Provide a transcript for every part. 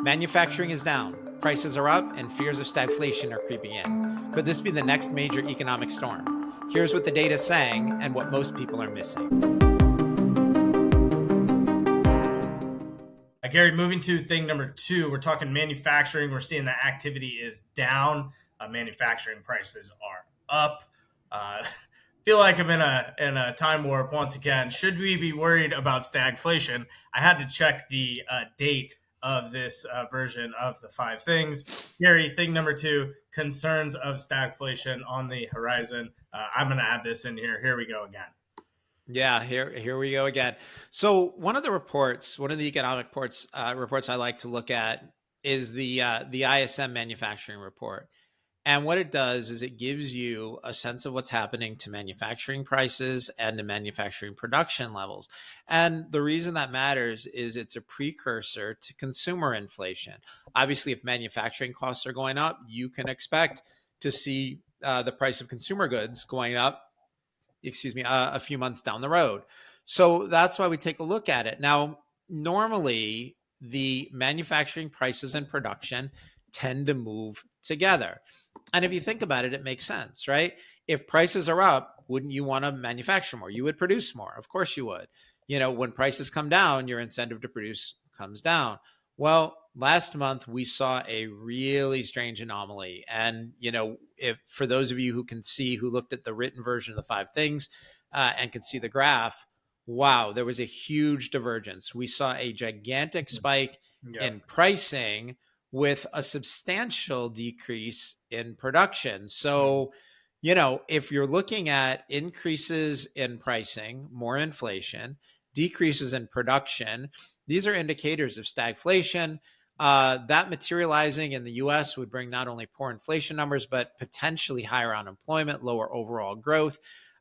Manufacturing is down, prices are up, and fears of stagflation are creeping in. Could this be the next major economic storm? Here's what the data is saying and what most people are missing. Gary, moving to thing number two, we're talking manufacturing. We're seeing that activity is down. Manufacturing prices are up. Feel like I'm in a time warp once again. Should we be worried about stagflation? I had to check the date of this version of the five things. Gary, thing number two, concerns of stagflation on the horizon. I'm going to add this in here. Here we go again. Yeah, here we go again. So one of the economic reports I like to look at is the ISM manufacturing report. And what it does is it gives you a sense of what's happening to manufacturing prices and to manufacturing production levels. And the reason that matters is it's a precursor to consumer inflation. Obviously, if manufacturing costs are going up, you can expect to see the price of consumer goods going up, a few months down the road. So that's why we take a look at it. Now, normally the manufacturing prices and production tend to move together. And if you think about it, it makes sense, right? If prices are up, wouldn't you want to manufacture more? You would produce more. Of course you would. When prices come down, your incentive to produce comes down. Well, last month we saw a really strange anomaly. And, if for those of you who looked at the written version of the five things and can see the graph, wow, there was a huge divergence. We saw a gigantic spike in pricing with a substantial decrease in production. So, if you're looking at increases in pricing, more inflation, decreases in production, these are indicators of stagflation. That materializing in the US would bring not only poor inflation numbers, but potentially higher unemployment, lower overall growth.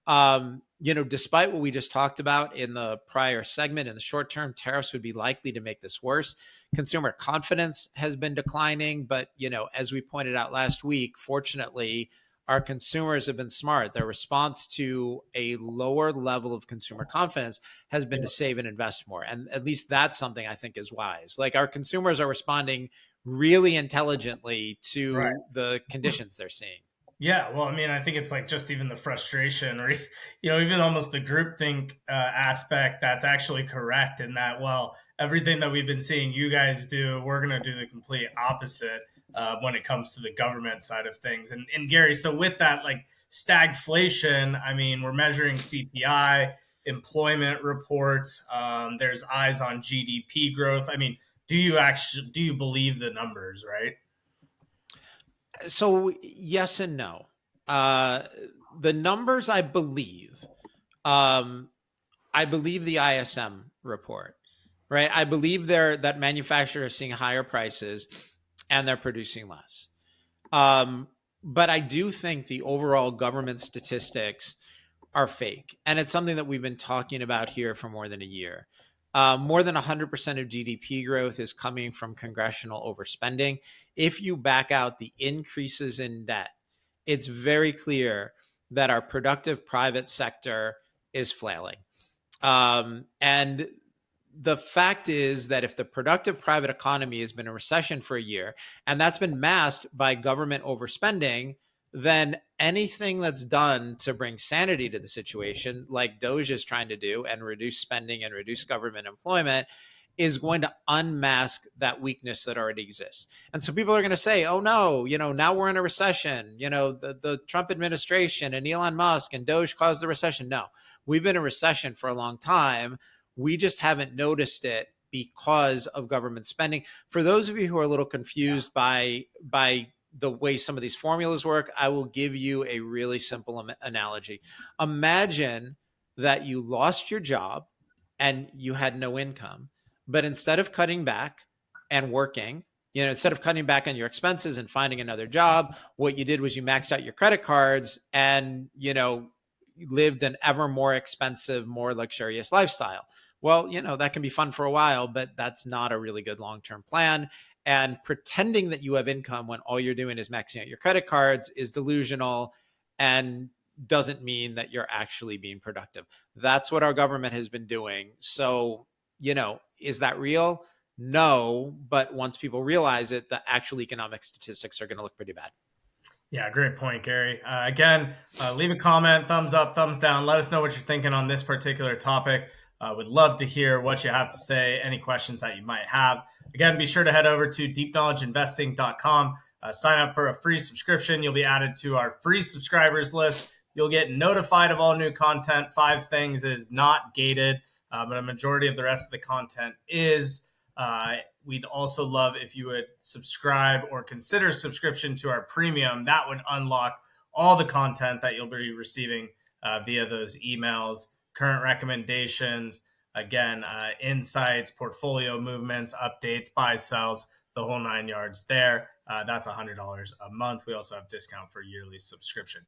Despite what we just talked about in the prior segment, in the short term, tariffs would be likely to make this worse. Consumer confidence has been declining, but as we pointed out last week, fortunately, our consumers have been smart. Their response to a lower level of consumer confidence has been to save and invest more. And at least that's something I think is wise. Like, our consumers are responding really intelligently to the conditions they're seeing. Yeah, well, I mean, I think it's like just even the frustration, or even almost the groupthink aspect. That's actually correct in that. Well, everything that we've been seeing you guys do, we're going to do the complete opposite when it comes to the government side of things. And Gary, so with that, like stagflation, I mean, we're measuring CPI, employment reports. There's eyes on GDP growth. I mean, do you believe the numbers, right? So yes and no. The numbers I believe. I believe the ISM report, right? I believe that manufacturers are seeing higher prices and they're producing less. But I do think the overall government statistics are fake. And it's something that we've been talking about here for more than a year. More than 100% of GDP growth is coming from congressional overspending. If you back out the increases in debt, it's very clear that our productive private sector is flailing. And the fact is that if the productive private economy has been in recession for a year, and that's been masked by government overspending, then anything that's done to bring sanity to the situation, like Doge is trying to do, and reduce spending and reduce government employment, is going to unmask that weakness that already exists. And so people are going to say, oh no, now we're in a recession. The Trump administration and Elon Musk and Doge caused the recession. No, we've been in recession for a long time. We just haven't noticed it because of government spending. For those of you who are a little confused by the way some of these formulas work, I will give you a really simple analogy. Imagine that you lost your job and you had no income, but instead of cutting back and working, instead of cutting back on your expenses and finding another job, what you did was you maxed out your credit cards and, lived an ever more expensive, more luxurious lifestyle. Well, that can be fun for a while, but that's not a really good long-term plan. And pretending that you have income when all you're doing is maxing out your credit cards is delusional and doesn't mean that you're actually being productive. That's what our government has been doing. So, is that real? No, but once people realize it, the actual economic statistics are going to look pretty bad. Yeah, great point, Gary. Again, leave a comment, thumbs up, thumbs down. Let us know what you're thinking on this particular topic. Would love to hear what you have to say, any questions that you might have. Again, be sure to head over to deepknowledgeinvesting.com. Sign up for a free subscription. You'll be added to our free subscribers list. You'll get notified of all new content. 5things is not gated, but a majority of the rest of the content is. We'd also love if you would subscribe or consider subscription to our premium. That would unlock all the content that you'll be receiving via those emails, current recommendations, again, insights, portfolio movements, updates, buy, sells, the whole 9 yards there. That's $100 a month. We also have discount for yearly subscription.